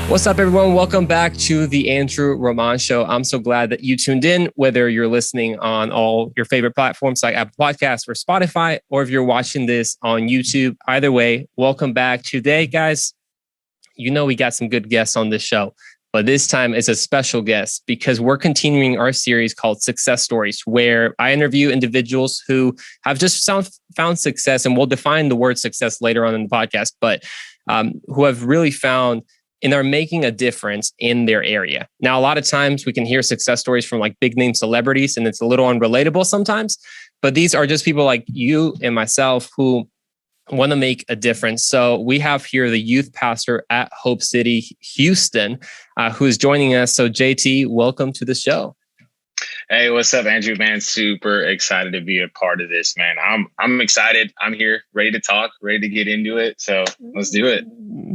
What's up, everyone? Welcome back to the Andrew Roman Show. I'm so glad that you tuned in, whether you're listening on all your favorite platforms like Apple Podcasts or Spotify, or if you're watching this on YouTube. Either way, welcome back. Today, guys, you know we got some good guests on this show, but this time it's a special guest because we're continuing our series called Success Stories, where I interview individuals who have just found success, and we'll define the word success later on in the podcast, but who have really found and are making a difference in their area. Now, a lot of times we can hear success stories from like big name celebrities, and it's a little unrelatable sometimes, but these are just people like you and myself who want to make a difference. So we have here the youth pastor at Hope City, Houston, who is joining us. So JT, welcome to the show. Hey, what's up, Andrew, man? Super excited to be a part of this, man. I'm excited. I'm here, ready to talk, ready to get into it. So let's do it.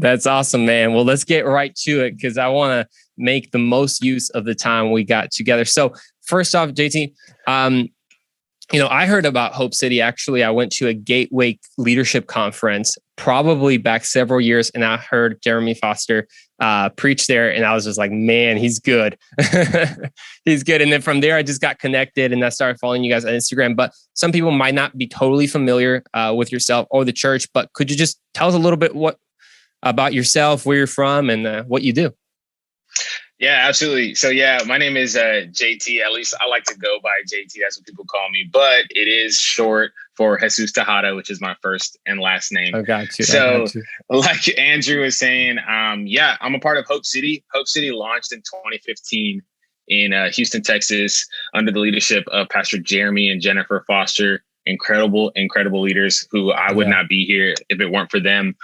That's awesome, man. Well, let's get right to it because I want to make the most use of the time we got together. So first off, JT, I heard about Hope City. Actually, I went to a Gateway Leadership Conference probably back several years, and I heard Jeremy Foster preach there, and I was just like, man, he's good. He's good. And then from there, I just got connected, and I started following you guys on Instagram. But some people might not be totally familiar with yourself or the church, but could you just tell us a little bit about yourself, where you're from, and what you do? Yeah, absolutely. So my name is JT. At least I like to go by JT. That's what people call me, but it is short for Jesus Tejada, which is my first and last name. I got you. So like Andrew was saying, I'm a part of Hope City. Hope City launched in 2015 in Houston, Texas, under the leadership of Pastor Jeremy and Jennifer Foster. Incredible leaders who I would not be here if it weren't for them.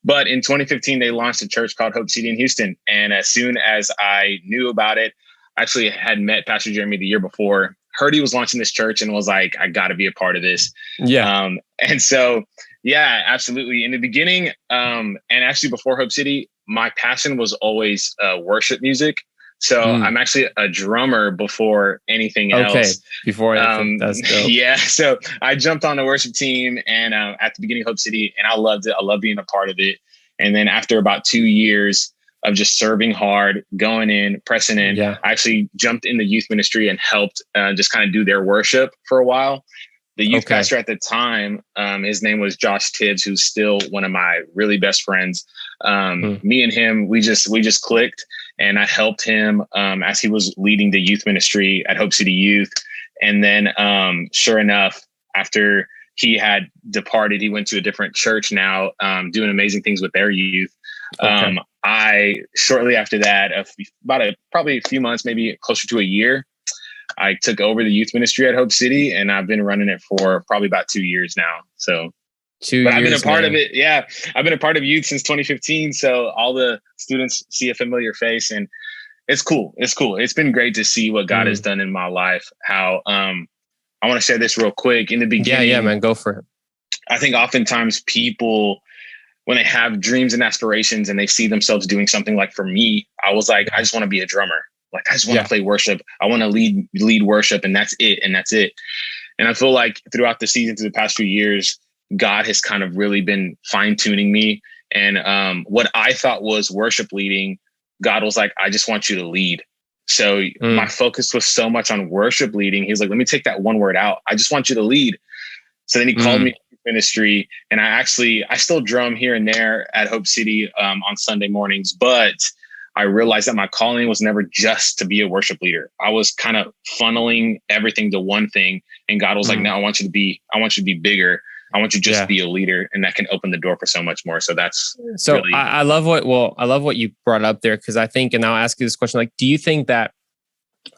But in 2015, they launched a church called Hope City in Houston. And as soon as I knew about it, I actually had met Pastor Jeremy the year before, heard he was launching this church, and was like, I got to be a part of this. And so, absolutely. In the beginning, and actually before Hope City, my passion was always worship music. So I'm actually a drummer before anything else. Okay, before anything. That's dope. Yeah, so I jumped on the worship team and at the beginning of Hope City, and I loved it. I love being a part of it. And then after about 2 years of just serving hard, going in, pressing in, I actually jumped in the youth ministry and helped just kind of do their worship for a while. The youth pastor at the time, his name was Josh Tibbs, who's still one of my really best friends. Me and him, we just clicked, and I helped him as he was leading the youth ministry at Hope City Youth. And then sure enough, after he had departed, he went to a different church now, doing amazing things with their youth. I shortly after that, probably a few months, maybe closer to a year, I took over the youth ministry at Hope City, and I've been running it for probably about 2 years now. So I've been a part of it. Yeah. I've been a part of youth since 2015. So all the students see a familiar face, and it's cool. It's been great to see what God has done in my life. How, I want to share this real quick in the beginning. Yeah, man, go for it. I think oftentimes people, when they have dreams and aspirations and they see themselves doing something, like for me, I was like, I just want to be a drummer. Like, I just want to play worship. I want to lead worship, and that's it. And I feel like throughout the season, through the past few years, God has kind of really been fine tuning me. And what I thought was worship leading, God was like, I just want you to lead. So my focus was so much on worship leading. He was like, let me take that one word out. I just want you to lead. So then he called me to ministry, and I still drum here and there at Hope City on Sunday mornings, but I realized that my calling was never just to be a worship leader. I was kind of funneling everything to one thing. And God was like, no, I want you to be bigger. I want you just to be a leader, and that can open the door for so much more. So really, I love what you brought up there. Cause I think, and I'll ask you this question, like, do you think that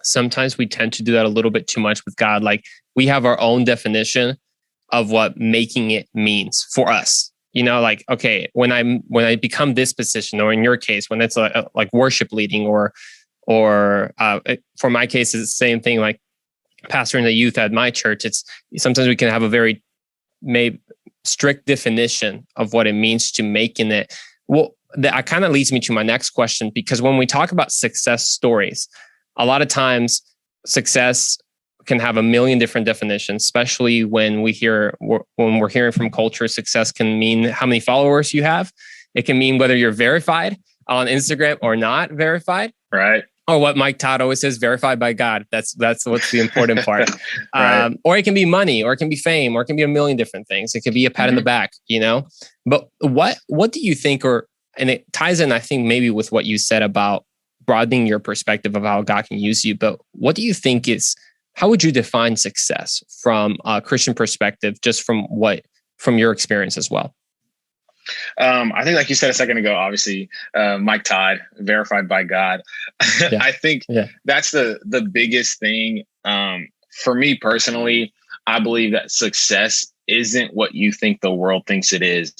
sometimes we tend to do that a little bit too much with God? Like, we have our own definition of what making it means for us. Like, okay, when I become this position, or in your case, when it's like worship leading, or for my case, it's the same thing. Like pastoring the youth at my church, it's sometimes we can have a very strict definition of what it means to making it. Well, that kind of leads me to my next question, because when we talk about success stories, a lot of times success can have a million different definitions, especially when we're hearing from culture. Success can mean how many followers you have. It can mean whether you're verified on Instagram or not verified. Right. Or what Mike Todd always says, verified by God. That's what's the important part. Right. Or it can be money, or it can be fame, or it can be a million different things. It could be a pat in the back, But what do you think, and it ties in, I think, maybe with what you said about broadening your perspective of how God can use you. But what do you think how would you define success from a Christian perspective, just from your experience as well? I think, like you said a second ago, obviously, Mike Todd, verified by God. Yeah. I think that's the biggest thing. For me personally, I believe that success isn't what you think the world thinks it is.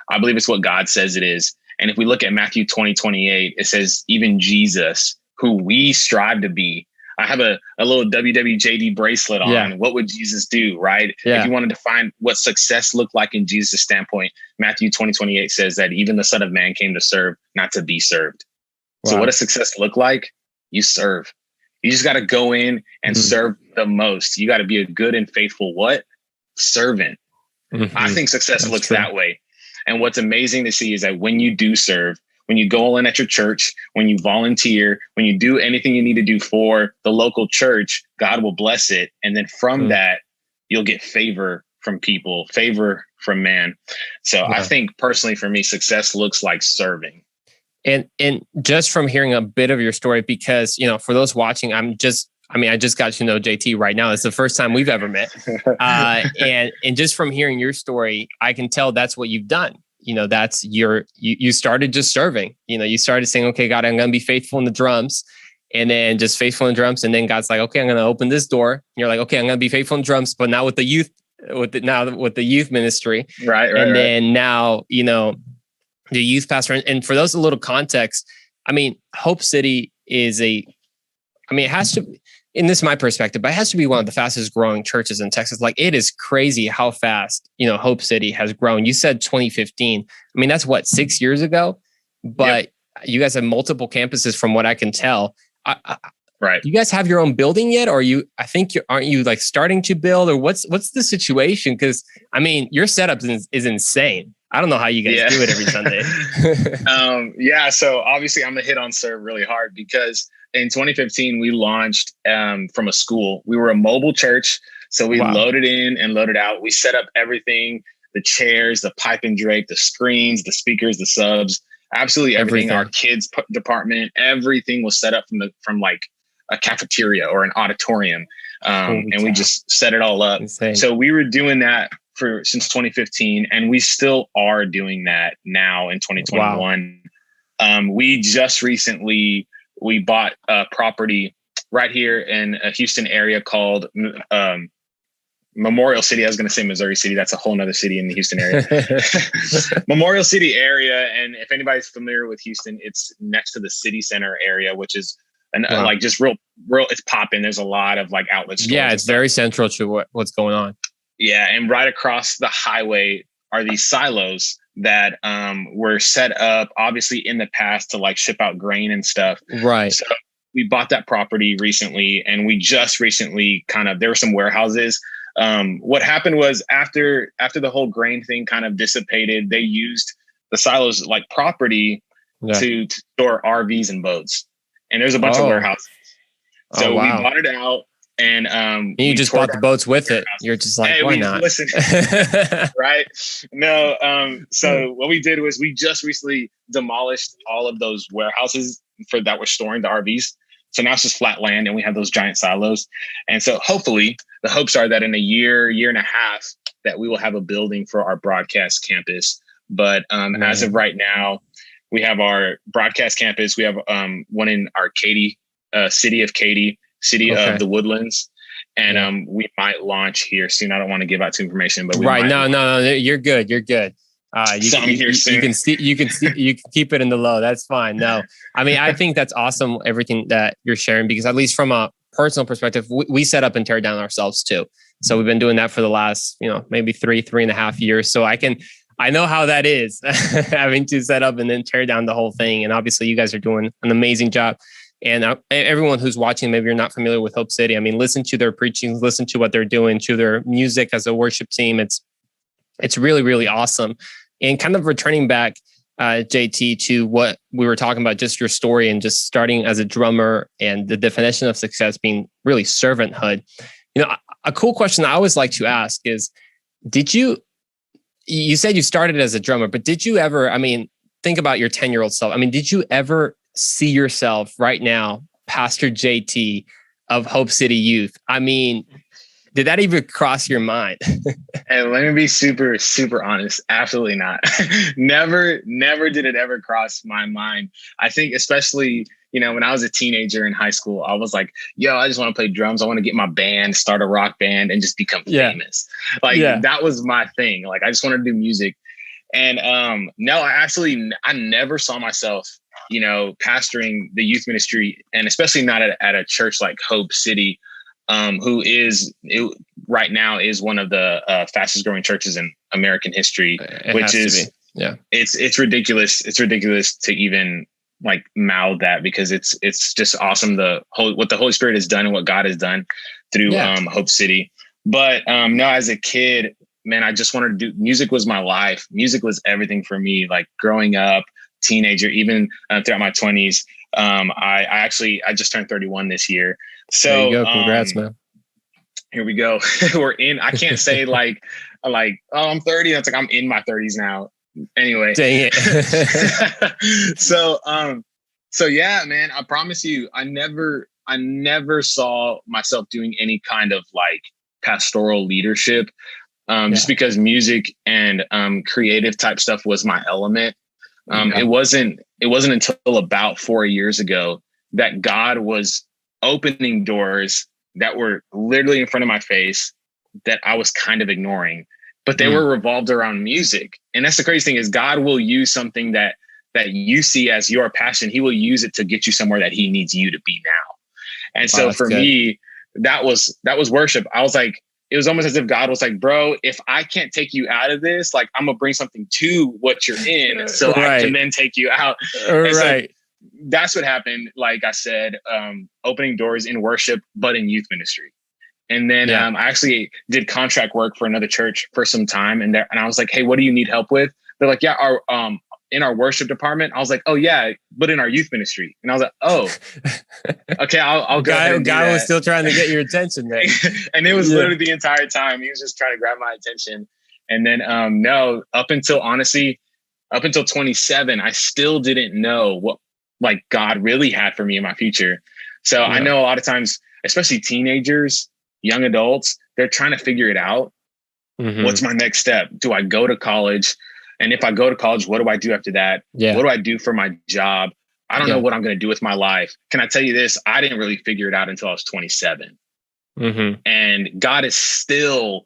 I believe it's what God says it is. And if we look at Matthew 20:28, it says, even Jesus, who we strive to be. I have a little WWJD bracelet on. Yeah. What would Jesus do, right? Yeah. If you wanted to find what success looked like in Jesus' standpoint, Matthew 20:28 says that even the Son of Man came to serve, not to be served. Wow. So what does success look like? You serve. You just got to go in and serve the most. You got to be a good and faithful servant. I think success looks that way. And what's amazing to see is that when you do serve, when you go all in at your church, when you volunteer, when you do anything you need to do for the local church, God will bless it. And then from that, you'll get favor from people, favor from man. So I think personally for me, success looks like serving. And just from hearing a bit of your story, because, for those watching, I just got to know JT right now. It's the first time we've ever met. And just from hearing your story, I can tell that's what you've done. That's you started just serving. You started saying, okay, God, I'm going to be faithful in the drums, and then just faithful in drums. And then God's like, okay, I'm going to open this door. And you're like, okay, I'm going to be faithful in drums, but now with the youth, with the youth ministry. Right. And then now, the youth pastor. And for those a little context, Hope City it has to, and this is my perspective, but it has to be one of the fastest growing churches in Texas. Like, it is crazy how fast, Hope City has grown. You said 2015. That's 6 years ago, but you guys have multiple campuses from what I can tell. Right. You guys have your own building yet? Or aren't you like starting to build, or what's the situation? Cause your setup is insane. I don't know how you guys do it every Sunday. So obviously I'm gonna hit on serve really hard, because in 2015, we launched from a school. We were a mobile church. So we loaded in and loaded out. We set up everything, the chairs, the pipe and drape, the screens, the speakers, the subs, absolutely everything. Our kids department, everything was set up from like a cafeteria or an auditorium. And we just set it all up. Insane. So we were doing that since 2015, and we still are doing that now in 2021. Wow. We just recently, we bought a property right here in a Houston area called Memorial City. I was going to say Missouri City. That's a whole nother city in the Houston area. Memorial City area. And if anybody's familiar with Houston, it's next to the city center area, which is like just real, it's popping. There's a lot of like outlet stores. Yeah, it's very central to what's going on. Yeah. And right across the highway are these silos that were set up obviously in the past to like ship out grain and stuff. Right. So we bought that property recently, and we just recently there were some warehouses. What happened was after the whole grain thing kind of dissipated, they used the silos like property to store RVs and boats. And there's a bunch of warehouses. So we bought it out. And you just bought the boats with it. You're just like, hey, why not? Listen, right? No. So what we did was we just recently demolished all of those warehouses that were storing the RVs. So now it's just flat land, and we have those giant silos. And so hopefully the hopes are that in a year and a half that we will have a building for our broadcast campus. But as of right now, we have our broadcast campus. We have one in our city of Katy. City of the Woodlands, and we might launch here soon. I don't want to give out too information, but no, you're good. You can keep it in the low. That's fine. No, I think that's awesome. Everything that you're sharing, because at least from a personal perspective, we set up and tear down ourselves too. So we've been doing that for the last, maybe 3.5 years. So I know how that is, having to set up and then tear down the whole thing. And obviously, you guys are doing an amazing job. And everyone who's watching, maybe you're not familiar with Hope City. Listen to their preaching, listen to what they're doing, to their music as a worship team. It's really, really awesome. And kind of returning back, JT, to what we were talking about, just your story and just starting as a drummer and the definition of success being really servanthood. A cool question I always like to ask is, you said you started as a drummer, but did you ever, think about your 10-year-old self. Did you ever see yourself right now, Pastor JT of Hope City Youth? Did that even cross your mind? And let me be super, super honest. Absolutely not. Never did it ever cross my mind. I think especially, when I was a teenager in high school, I was like, yo, I just want to play drums. I want to get my band, start a rock band and just become famous. That was my thing. Like, I just wanted to do music. And no, I never saw myself, pastoring the youth ministry, and especially not at a church like Hope City, who right now is one of the fastest growing churches in American history, it's ridiculous. It's ridiculous to even like mouth that, because it's just awesome. What the Holy Spirit has done and what God has done through Hope City. But no, as a kid, man, I just wanted to do music. Was my life. Music was everything for me. Like growing up, teenager, even throughout my 20s. I just turned 31 this year. So there you go. Congrats, man. Here we go. I can't say like, oh, I'm 30. It's like, I'm in my 30s now. Anyway. Dang it. So yeah, man, I promise you, I never saw myself doing any kind of like pastoral leadership. Just because music and creative type stuff was my element. It wasn't until about 4 years ago that God was opening doors that were literally in front of my face that I was kind of ignoring, but they were revolved around music. And that's the crazy thing, is God will use something that you see as your passion. He will use it to get you somewhere that he needs you to be now. And so for me, that was worship. I was like, it was almost as if God was like, bro, if I can't take you out of this, like I'm gonna bring something to what you're in so I can then take you out. Right. So that's what happened. Like I said, opening doors in worship, but in youth ministry. And then I actually did contract work for another church for some time. And I was like, hey, what do you need help with? They're like, in our worship department. I was like, oh yeah, but in our youth ministry. And I was like, oh, okay, I'll go ahead and do guy that. Was still trying to get your attention, man. And it was literally the entire time. He was just trying to grab my attention. And then, no, up until 27, I still didn't know what like God really had for me in my future. So I know a lot of times, especially teenagers, young adults, they're trying to figure it out. What's my next step? Do I go to college? And if I go to college, what do I do after that? What do I do for my job? I don't know what I'm going to do with my life. Can I tell you this? I didn't really figure it out until I was 27. And God is still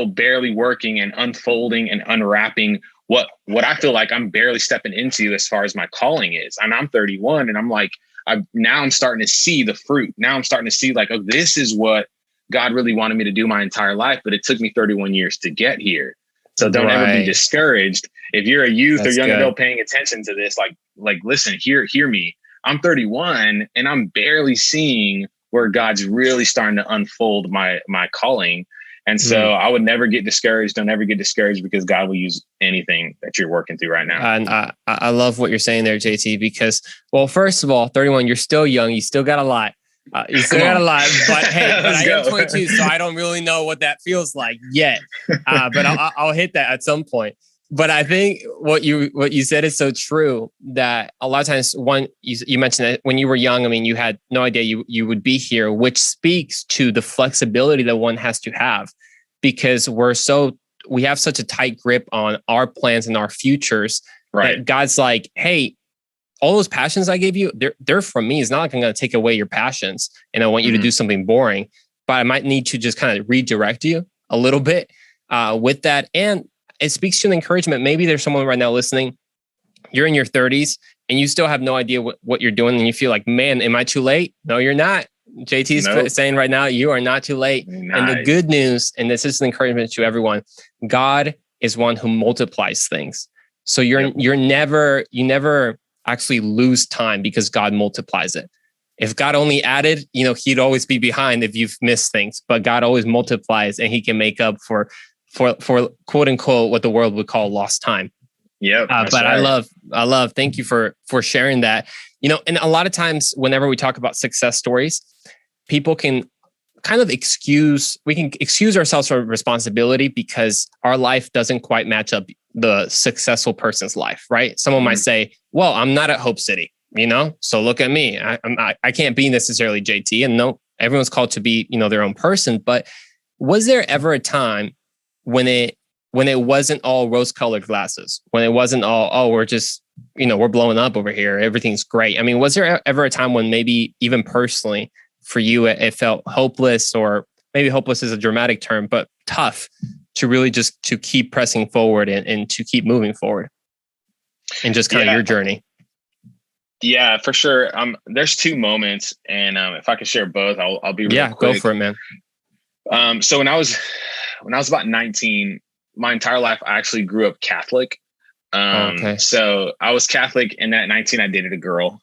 barely working and unfolding and unwrapping what I feel like I'm barely stepping into as far as my calling is. And I'm 31 and I'm like, now I'm starting to see the fruit. Now I'm starting to see like, oh, this is what God really wanted me to do my entire life. But it took me 31 years to get here. So don't ever be discouraged. If you're a youth or young adult paying attention to this, like, listen, hear me. I'm 31 and I'm barely seeing where God's really starting to unfold my calling. And so I would never get discouraged. Don't ever get discouraged, because God will use anything that you're working through right now. And I love what you're saying there, JT, because, well, first of all, 31, you're still young. You still got a lot. But hey, I am 22, so I don't really know what that feels like yet. But I'll hit that at some point. But I think what you said is so true, that a lot of times, you mentioned that when you were young, you had no idea you would be here, which speaks to the flexibility that one has to have, because we have such a tight grip on our plans and our futures. Right. That God's like, hey, all those passions I gave you, they're from me. It's not like I'm going to take away your passions and I want you to do something boring, but I might need to just kind of redirect you a little bit with that. And it speaks to an encouragement. Maybe there's someone right now listening, you're in your 30s and you still have no idea what you're doing. And you feel like, man, am I too late? No, you're not. JT's saying right now, you are not too late. Nice. And the good news, and this is an encouragement to everyone, God is one who multiplies things. So you never actually lose time because God multiplies it. If God only added, he'd always be behind if you've missed things, but God always multiplies and he can make up for quote unquote, what the world would call lost time. Yep. But right. I love, thank you for sharing that. You know, and a lot of times whenever we talk about success stories, people can kind of excuse ourselves from responsibility because our life doesn't quite match up the successful person's life, right? Someone might say, well, I'm not at Hope City, you know, so look at me. I can't be necessarily JT, and no, everyone's called to be, you know, their own person. But was there ever a time when it wasn't all rose-colored glasses, when it wasn't all, oh, we're just, you know, we're blowing up over here, everything's great? I mean, was there ever a time when maybe even personally for you, it felt hopeless, or maybe hopeless is a dramatic term, but tough to really just to keep pressing forward and to keep moving forward and just kind of your journey? Yeah, for sure. There's two moments, and if I could share both, I'll be real quick. Go for it, man. So when I was about 19, my entire life I actually grew up Catholic. So I was Catholic, and at 19 I dated a girl,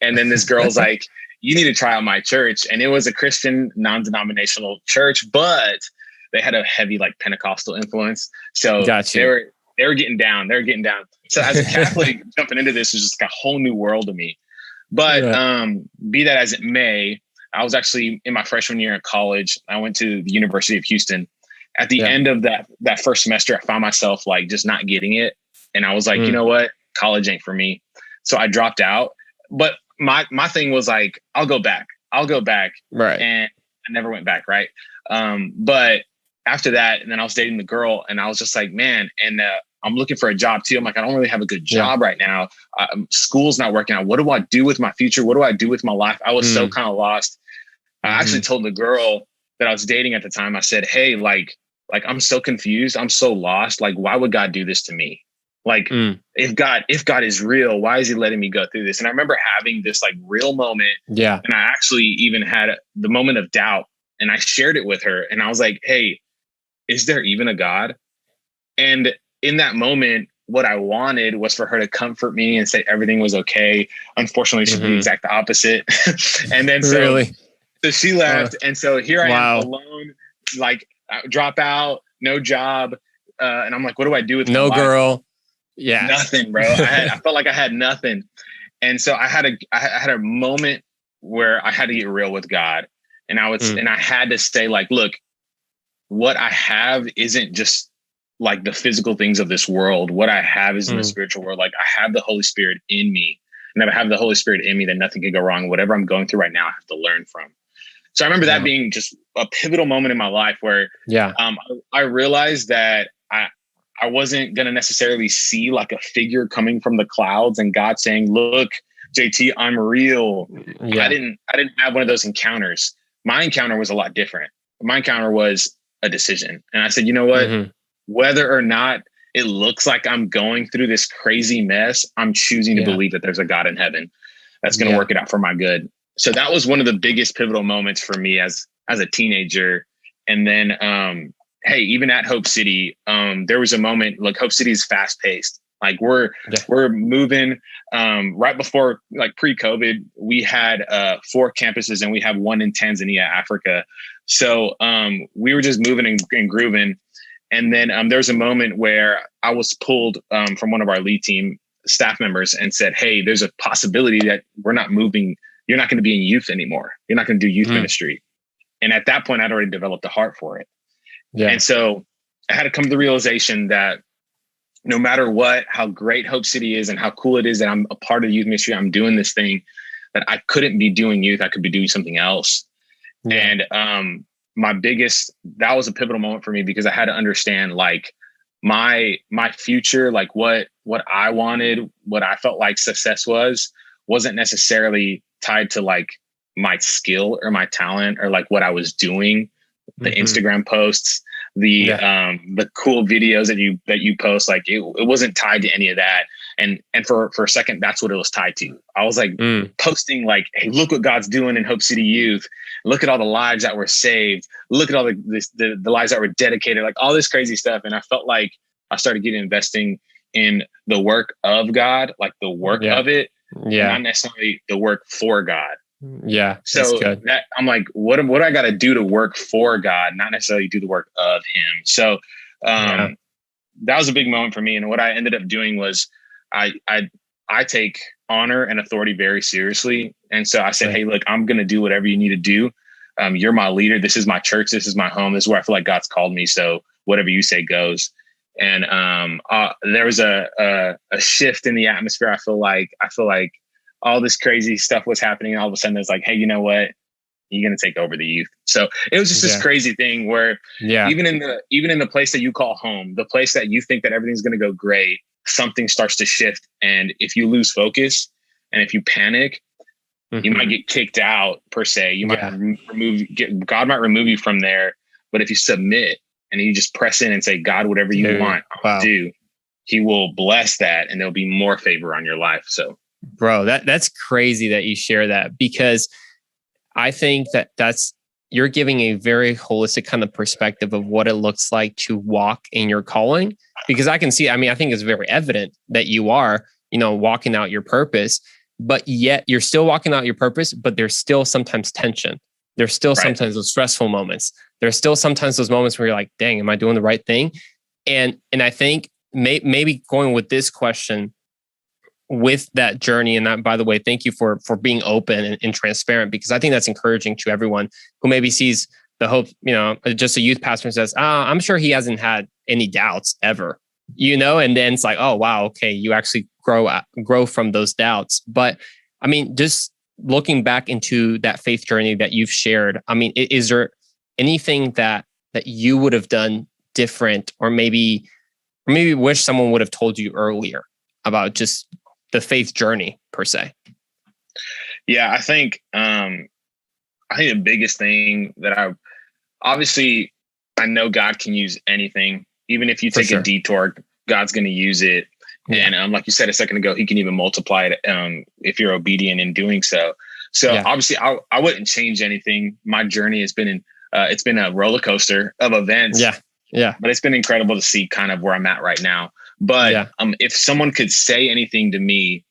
and then this girl's like, "You need to try out my church," and it was a Christian non-denominational church, but they had a heavy like Pentecostal influence. So they were getting down. So as a Catholic, jumping into this was just like a whole new world to me. But be that as it may, I was actually in my freshman year at college. I went to the University of Houston. At the end of that first semester, I found myself like just not getting it. And I was like, you know what? College ain't for me. So I dropped out. But my thing was like, I'll go back. Right. And I never went back. Right. But after that, and then I was dating the girl, and I was just like, man, and I'm looking for a job too. I'm like, I don't really have a good job right now. School's not working out. What do I do with my future? What do I do with my life? I was so kind of lost. I actually told the girl that I was dating at the time, I said, hey, like I'm so confused. I'm so lost. Like, why would God do this to me? Like, if God is real, why is he letting me go through this? And I remember having this like real moment. Yeah. And I actually even had the moment of doubt, and I shared it with her, and I was like, hey, is there even a God? And in that moment, what I wanted was for her to comfort me and say everything was okay. Unfortunately, she did the exact opposite. And then so she left. And so here I am alone, like drop out, no job. And I'm like, what do I do with no girl? Yeah. Nothing, bro. I felt like I had nothing. And so I had a moment where I had to get real with God. And and I had to say like, look, what I have isn't just like the physical things of this world. What I have is in the spiritual world. Like I have the Holy Spirit in me, and if I have the Holy Spirit in me, then nothing can go wrong. Whatever I'm going through right now, I have to learn from. So I remember that being just a pivotal moment in my life where I realized that I wasn't going to necessarily see like a figure coming from the clouds and God saying, look, JT, I'm real. Yeah. I didn't have one of those encounters. My encounter was a lot different. My encounter was a decision. And I said, you know what, whether or not it looks like I'm going through this crazy mess, I'm choosing to believe that there's a God in heaven that's going to work it out for my good. So that was one of the biggest pivotal moments for me as a teenager. And then, hey, even at Hope City, there was a moment, like Hope City is fast paced. Like we're moving, right before like pre-COVID, we had 4 campuses and we have 1 in Tanzania, Africa. So we were just moving and grooving. And then there was a moment where I was pulled from one of our lead team staff members and said, hey, there's a possibility that we're not moving. You're not going to be in youth anymore. You're not going to do youth ministry. And at that point, I'd already developed a heart for it. Yeah. And so I had to come to the realization that no matter what, how great Hope City is and how cool it is that I'm a part of the youth ministry, I'm doing this thing, that I couldn't be doing youth. I could be doing something else. Yeah. And that was a pivotal moment for me because I had to understand like my future, like what I wanted, what I felt like success wasn't necessarily tied to like my skill or my talent or like what I was doing, the Instagram posts, the cool videos that you post, like it wasn't tied to any of that. And for a second, that's what it was tied to. I was like posting like, hey, look what God's doing in Hope City Youth. Look at all the lives that were saved. Look at all the lives that were dedicated, like all this crazy stuff. And I felt like I started investing in the work of God, like the work of it, not necessarily the work for God. Yeah. So that I'm like, what do I got to do to work for God, not necessarily do the work of him. So that was a big moment for me. And what I ended up doing was I take honor and authority very seriously. And so I said, hey, look, I'm going to do whatever you need to do. You're my leader. This is my church. This is my home. This is where I feel like God's called me. So whatever you say goes. And there was a shift in the atmosphere. I feel like all this crazy stuff was happening. And all of a sudden it's like, hey, you know what? You're going to take over the youth. So it was just this crazy thing where even in the place that you call home, the place that you think that everything's going to go great, something starts to shift. And if you lose focus and if you panic, you might get kicked out per se. You might God might remove you from there. But if you submit and you just press in and say, God, whatever you want, I'll do, he will bless that and there'll be more favor on your life. So, bro, that's crazy that you share that, because I think you're giving a very holistic kind of perspective of what it looks like to walk in your calling, because I can see, I think it's very evident that you are, walking out your purpose, but yet you're still walking out your purpose, but there's still sometimes tension. There's still sometimes those stressful moments. There's still sometimes those moments where you're like, dang, am I doing the right thing? And I think maybe going with this question, with that journey. And that, by the way, thank you for being open and transparent, because I think that's encouraging to everyone who maybe sees the hope, just a youth pastor and says, I'm sure he hasn't had any doubts ever, and then it's like, oh, wow. Okay. You actually grow from those doubts. But just looking back into that faith journey that you've shared, is there anything that you would have done different, or maybe wish someone would have told you earlier about just the faith journey per se? Yeah, I think the biggest thing that I know God can use anything. Even if you take a detour, God's going to use it. Yeah. And like you said a second ago, he can even multiply it if you're obedient in doing so. So obviously I wouldn't change anything. My journey has been it's been a roller coaster of events. Yeah. But it's been incredible to see kind of where I'm at right now. But if someone could say anything to me,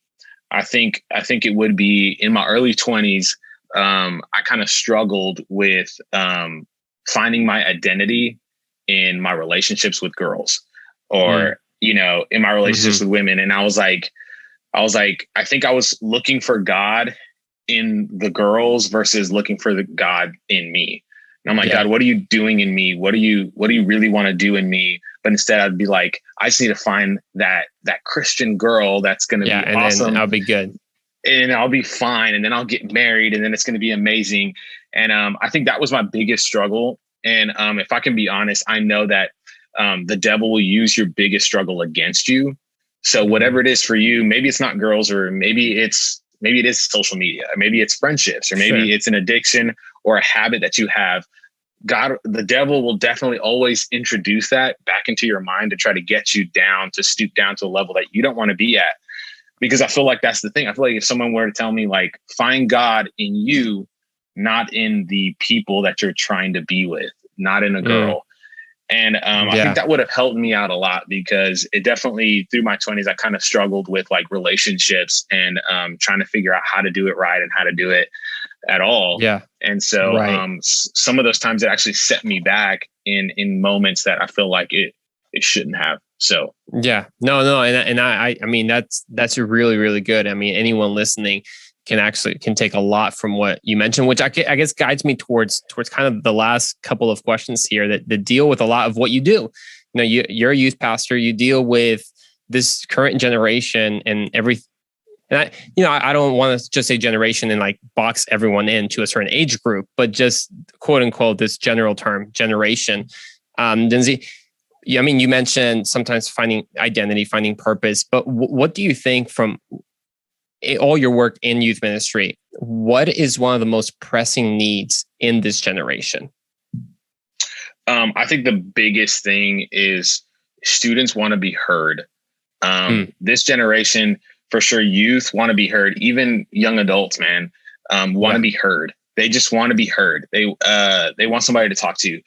I think it would be in my early 20s. I kind of struggled with finding my identity in my relationships with girls, or in my relationships with women. And I was like, I think I was looking for God in the girls versus looking for the God in me. And I'm like, God, what are you doing in me? What do you really want to do in me? But instead I'd be like, I just need to find that Christian girl that's going to be awesome. Then I'll be good. And I'll be fine. And then I'll get married and then it's going to be amazing. And I think that was my biggest struggle. And if I can be honest, I know that the devil will use your biggest struggle against you. So whatever it is for you, maybe it's not girls, or maybe it is social media, or maybe it's friendships, or maybe it's an addiction or a habit that you have. God, the devil will definitely always introduce that back into your mind to try to get you down, to stoop down to a level that you don't want to be at. Because I feel like that's the thing. I feel like if someone were to tell me, like, find God in you, not in the people that you're trying to be with, not in a girl. And I think that would have helped me out a lot, because it definitely, through my 20s, I kind of struggled with like relationships and trying to figure out how to do it right and how to do it at all. Yeah. And so some of those times it actually set me back in moments that I feel like it shouldn't have. So no. And I mean, that's really, really good. I mean, anyone listening can take a lot from what you mentioned, which I guess guides me towards kind of the last couple of questions here that deal with a lot of what you do. You're a youth pastor, you deal with this current generation and everything. And I don't want to just say generation and like box everyone into a certain age group, but just quote unquote, this general term, generation. Denzi, you mentioned sometimes finding identity, finding purpose, but what do you think from all your work in youth ministry, what is one of the most pressing needs in this generation? I think the biggest thing is students want to be heard. This generation, for sure, youth want to be heard. Even young adults, man, want to be heard. They just want to be heard. They want somebody to talk to.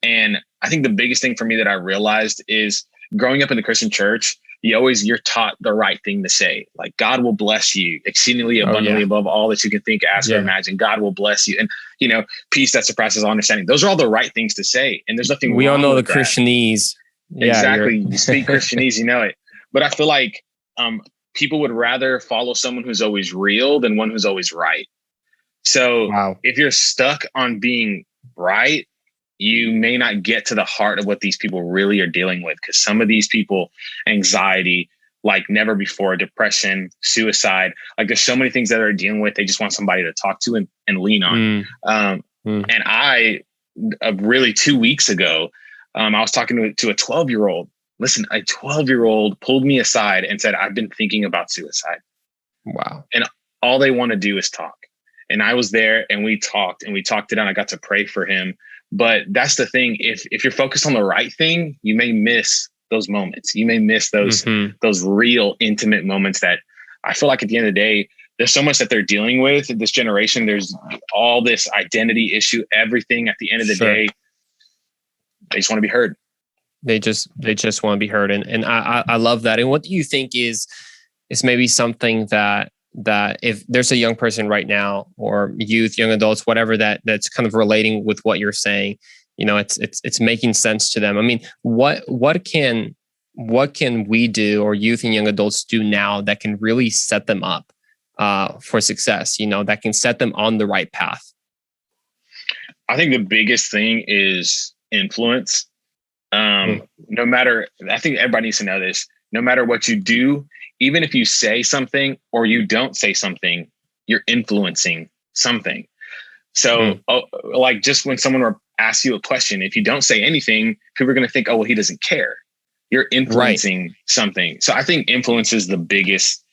And I think the biggest thing for me that I realized is growing up in the Christian church, you're taught the right thing to say. Like, God will bless you exceedingly abundantly above all that you can think, ask, or imagine. God will bless you. And, peace that surpasses all understanding. Those are all the right things to say. And there's nothing wrong with that. We all know the Christianese Exactly. You speak Christianese, you know it. But I feel like people would rather follow someone who's always real than one who's always right. So if you're stuck on being right, you may not get to the heart of what these people really are dealing with. Because some of these people, anxiety, like never before, depression, suicide, like there's so many things that they're dealing with. They just want somebody to talk to and lean on. And I really 2 weeks ago, I was talking to a 12-year-old. Listen, a 12-year-old pulled me aside and said, I've been thinking about suicide. Wow. And all they want to do is talk. And I was there and we talked it out. I got to pray for him. But that's the thing. If you're focused on the right thing, you may miss those moments. You may miss those real intimate moments that I feel like at the end of the day, there's so much that they're dealing with in this generation. There's all this identity issue, everything at the end of the day, they just want to be heard. They just want to be heard. And I love that. And what do you think is maybe something that if there's a young person right now, or youth, young adults, whatever, that's kind of relating with what you're saying, it's making sense to them. I mean, what can we do, or youth and young adults do now that can really set them up for success, that can set them on the right path? I think the biggest thing is influence. I think everybody needs to know this. No matter what you do, even if you say something or you don't say something, you're influencing something. So like just when someone asks you a question, if you don't say anything, people are going to think, oh, well, he doesn't care. You're influencing something. So I think influence is the biggest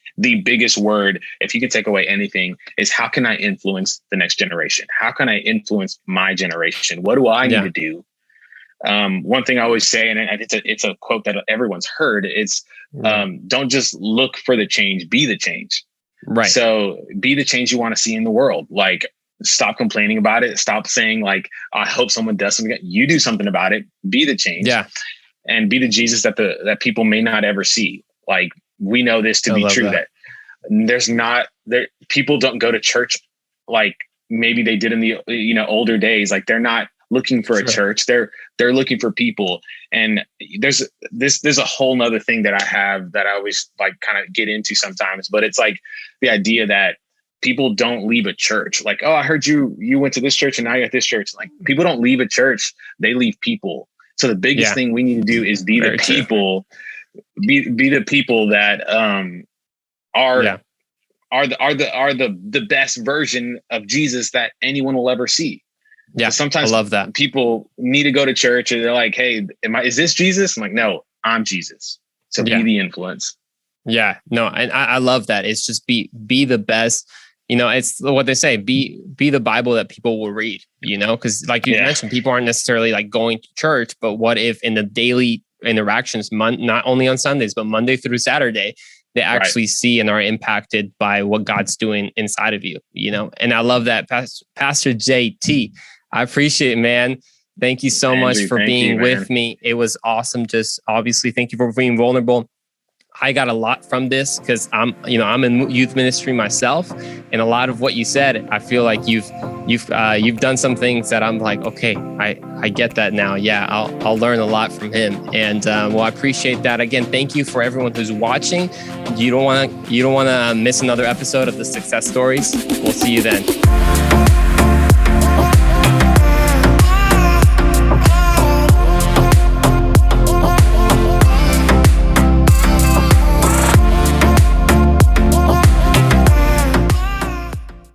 word. If you can take away anything, is how can I influence the next generation? How can I influence my generation? What do I need to do? One thing I always say, and it's a quote that everyone's heard, it's don't just look for the change, be the change. Right. So be the change you want to see in the world. Like, stop complaining about it. Stop saying like, I hope someone does something. You do something about it. Be the change. Yeah. And be the Jesus that people may not ever see. Like, we know this to be true, that people don't go to church like maybe they did in the older days. Like, they're not looking for a church. They're looking for people. And there's a whole nother thing that I have that I always like kind of get into sometimes, but it's like the idea that people don't leave a church. Like, oh, I heard you went to this church and now you're at this church. Like, people don't leave a church, they leave people. So the biggest thing we need to do is be the people, be the people that are the best version of Jesus that anyone will ever see. Yeah, so sometimes I love that. People need to go to church and they're like, hey, is this Jesus? I'm like, no, I'm Jesus. So be the influence. Yeah, no, and I love that. It's just be the best. It's what they say, be the Bible that people will read, because like you mentioned, people aren't necessarily like going to church, but what if in the daily interactions, not only on Sundays, but Monday through Saturday, they actually see and are impacted by what God's doing inside of you, And I love that. Pastor JT, I appreciate it, man. Thank you so much for being with me. It was awesome. Just obviously, thank you for being vulnerable. I got a lot from this because I'm in youth ministry myself, and a lot of what you said, I feel like you've done some things that I'm like, okay, I get that now. Yeah, I'll learn a lot from him, and I appreciate that. Again, thank you for everyone who's watching. You don't want to miss another episode of the Success Stories. We'll see you then.